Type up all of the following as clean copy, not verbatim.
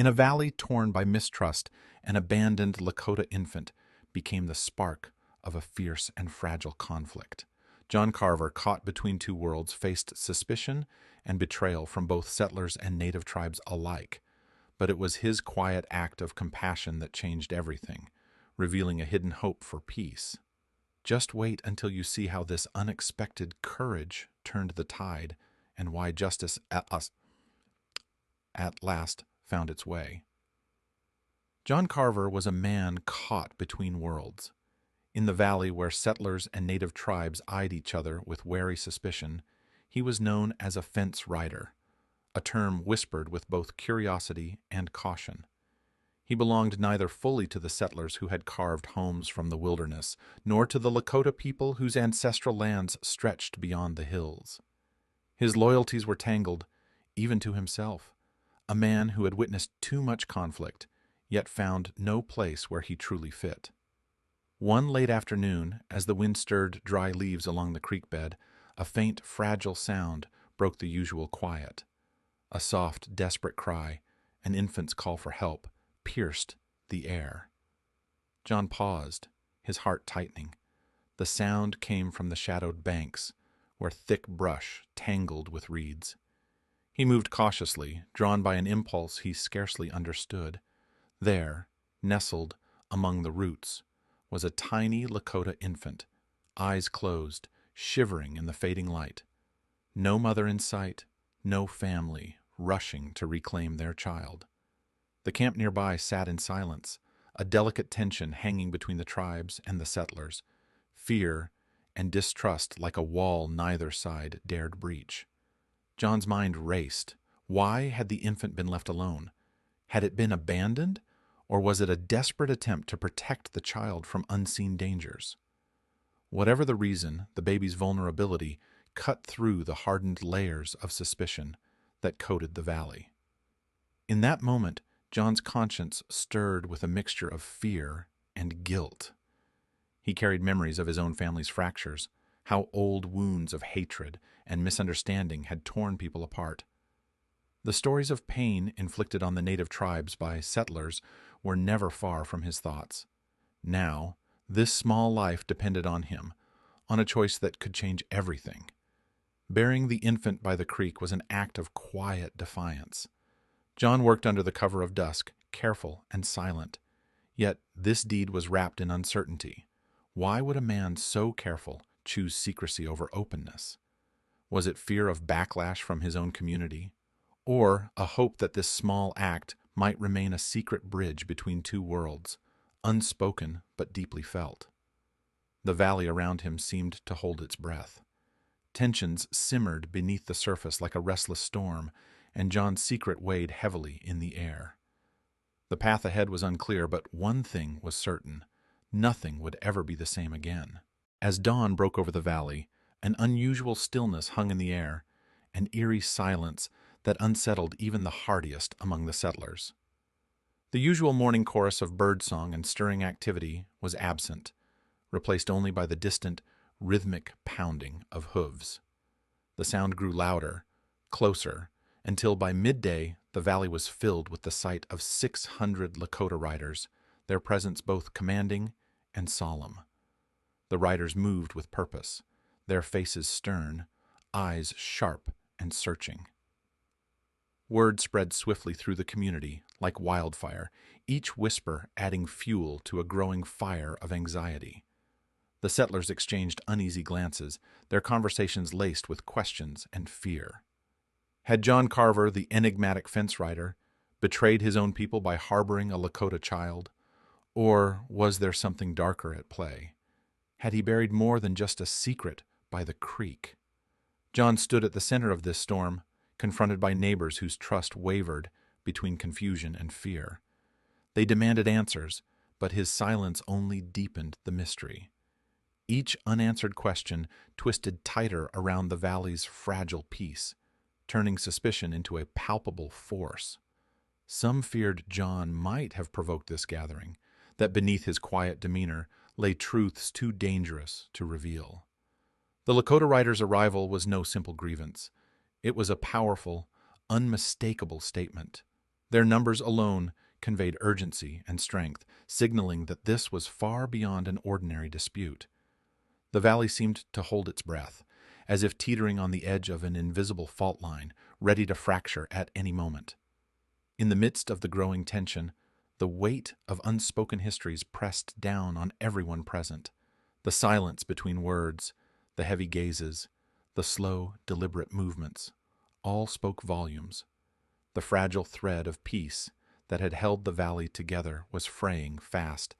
In a valley torn by mistrust, an abandoned Lakota infant became the spark of a fierce and fragile conflict. John Carver, caught between two worlds, faced suspicion and betrayal from both settlers and native tribes alike. But it was his quiet act of compassion that changed everything, revealing a hidden hope for peace. Just wait until you see how this unexpected courage turned the tide and why justice at last found its way. John Carver was a man caught between worlds. In the valley where settlers and native tribes eyed each other with wary suspicion, he was known as a fence rider, a term whispered with both curiosity and caution. He belonged neither fully to the settlers who had carved homes from the wilderness, nor to the Lakota people whose ancestral lands stretched beyond the hills. His loyalties were tangled, even to himself, a man who had witnessed too much conflict, yet found no place where he truly fit. One late afternoon, as the wind stirred dry leaves along the creek bed, a faint, fragile sound broke the usual quiet. A soft, desperate cry, an infant's call for help, pierced the air. John paused, his heart tightening. The sound came from the shadowed banks, where thick brush tangled with reeds. He moved cautiously, drawn by an impulse he scarcely understood. There, nestled among the roots, was a tiny Lakota infant, eyes closed, shivering in the fading light. No mother in sight, no family rushing to reclaim their child. The camp nearby sat in silence, a delicate tension hanging between the tribes and the settlers, fear and distrust like a wall neither side dared breach. John's mind raced. Why had the infant been left alone? Had it been abandoned, or was it a desperate attempt to protect the child from unseen dangers? Whatever the reason, the baby's vulnerability cut through the hardened layers of suspicion that coated the valley. In that moment, John's conscience stirred with a mixture of fear and guilt. He carried memories of his own family's fractures, how old wounds of hatred and misunderstanding had torn people apart. The stories of pain inflicted on the native tribes by settlers were never far from his thoughts. Now, this small life depended on him, on a choice that could change everything. Burying the infant by the creek was an act of quiet defiance. John worked under the cover of dusk, careful and silent. Yet this deed was wrapped in uncertainty. Why would a man so careful choose secrecy over openness? Was it fear of backlash from his own community? Or a hope that this small act might remain a secret bridge between two worlds, unspoken but deeply felt? The valley around him seemed to hold its breath. Tensions simmered beneath the surface like a restless storm, and John's secret weighed heavily in the air. The path ahead was unclear, but one thing was certain: nothing would ever be the same again. As dawn broke over the valley, an unusual stillness hung in the air, an eerie silence that unsettled even the hardiest among the settlers. The usual morning chorus of birdsong and stirring activity was absent, replaced only by the distant, rhythmic pounding of hooves. The sound grew louder, closer, until by midday the valley was filled with the sight of 600 Lakota riders, their presence both commanding and solemn. The riders moved with purpose, their faces stern, eyes sharp and searching. Word spread swiftly through the community like wildfire, each whisper adding fuel to a growing fire of anxiety. The settlers exchanged uneasy glances, their conversations laced with questions and fear. Had John Carver, the enigmatic fence rider, betrayed his own people by harboring a Lakota child? Or was there something darker at play? Had he buried more than just a secret by the creek? John stood at the center of this storm, confronted by neighbors whose trust wavered between confusion and fear. They demanded answers, but his silence only deepened the mystery. Each unanswered question twisted tighter around the valley's fragile peace, turning suspicion into a palpable force. Some feared John might have provoked this gathering, that beneath his quiet demeanor lay truths too dangerous to reveal. The Lakota rider's arrival was no simple grievance. It was a powerful, unmistakable statement. Their numbers alone conveyed urgency and strength, signaling that this was far beyond an ordinary dispute. The valley seemed to hold its breath, as if teetering on the edge of an invisible fault line, ready to fracture at any moment. In the midst of the growing tension, the weight of unspoken histories pressed down on everyone present. The silence between words, the heavy gazes, the slow, deliberate movements, all spoke volumes. The fragile thread of peace that had held the valley together was fraying fast,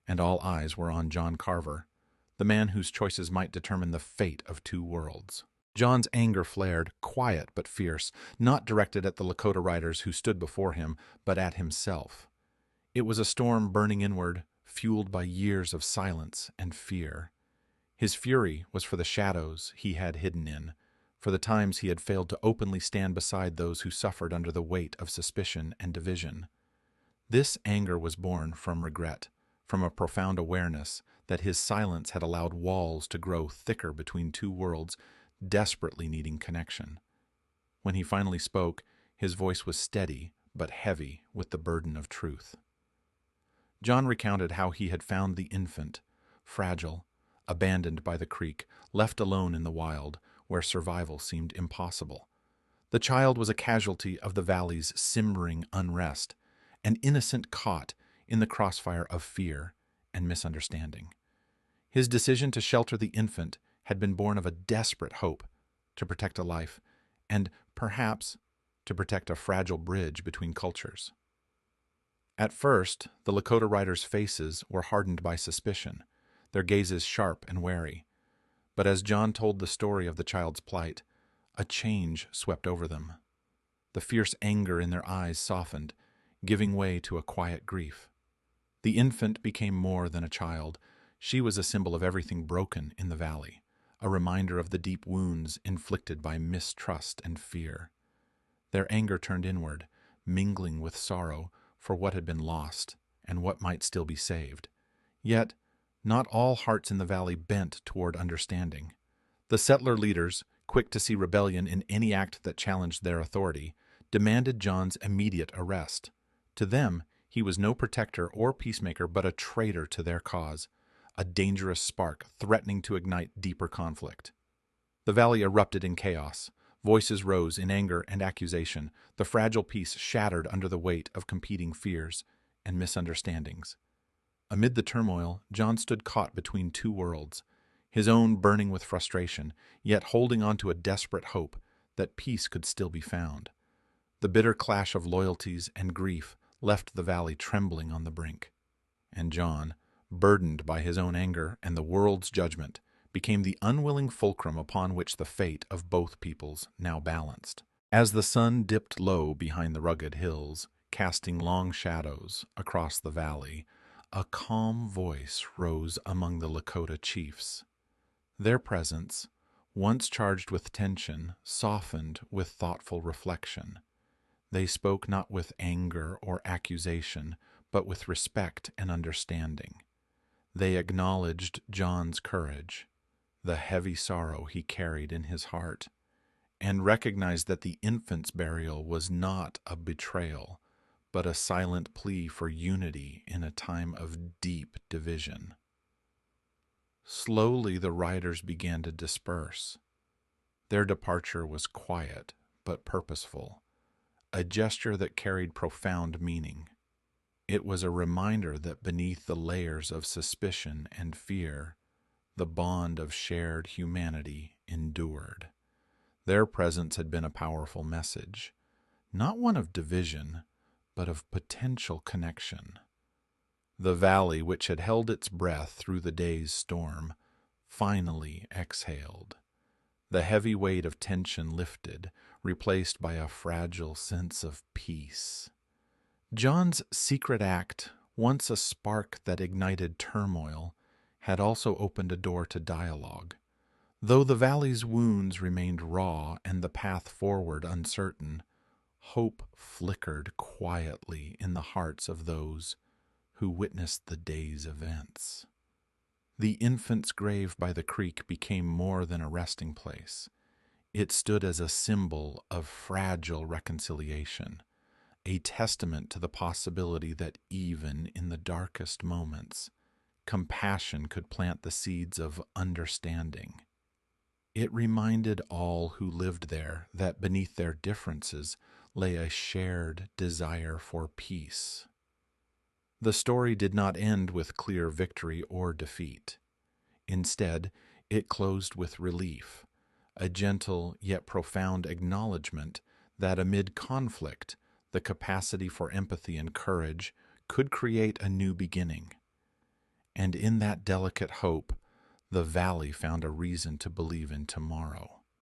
and all eyes were on John Carver, the man whose choices might determine the fate of two worlds. John's anger flared, quiet but fierce, not directed at the Lakota riders who stood before him, but at himself. It was a storm burning inward, fueled by years of silence and fear. His fury was for the shadows he had hidden in, for the times he had failed to openly stand beside those who suffered under the weight of suspicion and division. This anger was born from regret, from a profound awareness that his silence had allowed walls to grow thicker between two worlds desperately needing connection. When he finally spoke, his voice was steady but heavy with the burden of truth. John recounted how he had found the infant, fragile, abandoned by the creek, left alone in the wild, where survival seemed impossible. The child was a casualty of the valley's simmering unrest, an innocent caught in the crossfire of fear and misunderstanding. His decision to shelter the infant had been born of a desperate hope to protect a life, and perhaps to protect a fragile bridge between cultures. At first, the Lakota riders' faces were hardened by suspicion, their gazes sharp and wary. But as John told the story of the child's plight, a change swept over them. The fierce anger in their eyes softened, giving way to a quiet grief. The infant became more than a child. She was a symbol of everything broken in the valley, a reminder of the deep wounds inflicted by mistrust and fear. Their anger turned inward, mingling with sorrow for what had been lost and what might still be saved. Yet, not all hearts in the valley bent toward understanding. The settler leaders, quick to see rebellion in any act that challenged their authority, demanded John's immediate arrest. To them, he was no protector or peacemaker, but a traitor to their cause, a dangerous spark threatening to ignite deeper conflict. The valley erupted in chaos. Voices rose in anger and accusation, the fragile peace shattered under the weight of competing fears and misunderstandings. Amid the turmoil, John stood caught between two worlds, his own burning with frustration, yet holding on to a desperate hope that peace could still be found. The bitter clash of loyalties and grief left the valley trembling on the brink. And John, burdened by his own anger and the world's judgment, became the unwilling fulcrum upon which the fate of both peoples now balanced. As the sun dipped low behind the rugged hills, casting long shadows across the valley, a calm voice rose among the Lakota chiefs. Their presence, once charged with tension, softened with thoughtful reflection. They spoke not with anger or accusation, but with respect and understanding. They acknowledged John's courage, the heavy sorrow he carried in his heart, and recognized that the infant's burial was not a betrayal, but a silent plea for unity in a time of deep division. Slowly the riders began to disperse. Their departure was quiet but purposeful, a gesture that carried profound meaning. It was a reminder that beneath the layers of suspicion and fear, the bond of shared humanity endured. Their presence had been a powerful message, not one of division, but of potential connection. The valley, which had held its breath through the day's storm, finally exhaled. The heavy weight of tension lifted, replaced by a fragile sense of peace. John's secret act, once a spark that ignited turmoil, had also opened a door to dialogue. Though the valley's wounds remained raw and the path forward uncertain, hope flickered quietly in the hearts of those who witnessed the day's events. The infant's grave by the creek became more than a resting place. It stood as a symbol of fragile reconciliation, a testament to the possibility that even in the darkest moments, compassion could plant the seeds of understanding. It reminded all who lived there that beneath their differences lay a shared desire for peace. The story did not end with clear victory or defeat. Instead, it closed with relief, a gentle yet profound acknowledgement that amid conflict, the capacity for empathy and courage could create a new beginning. And in that delicate hope, the valley found a reason to believe in tomorrow.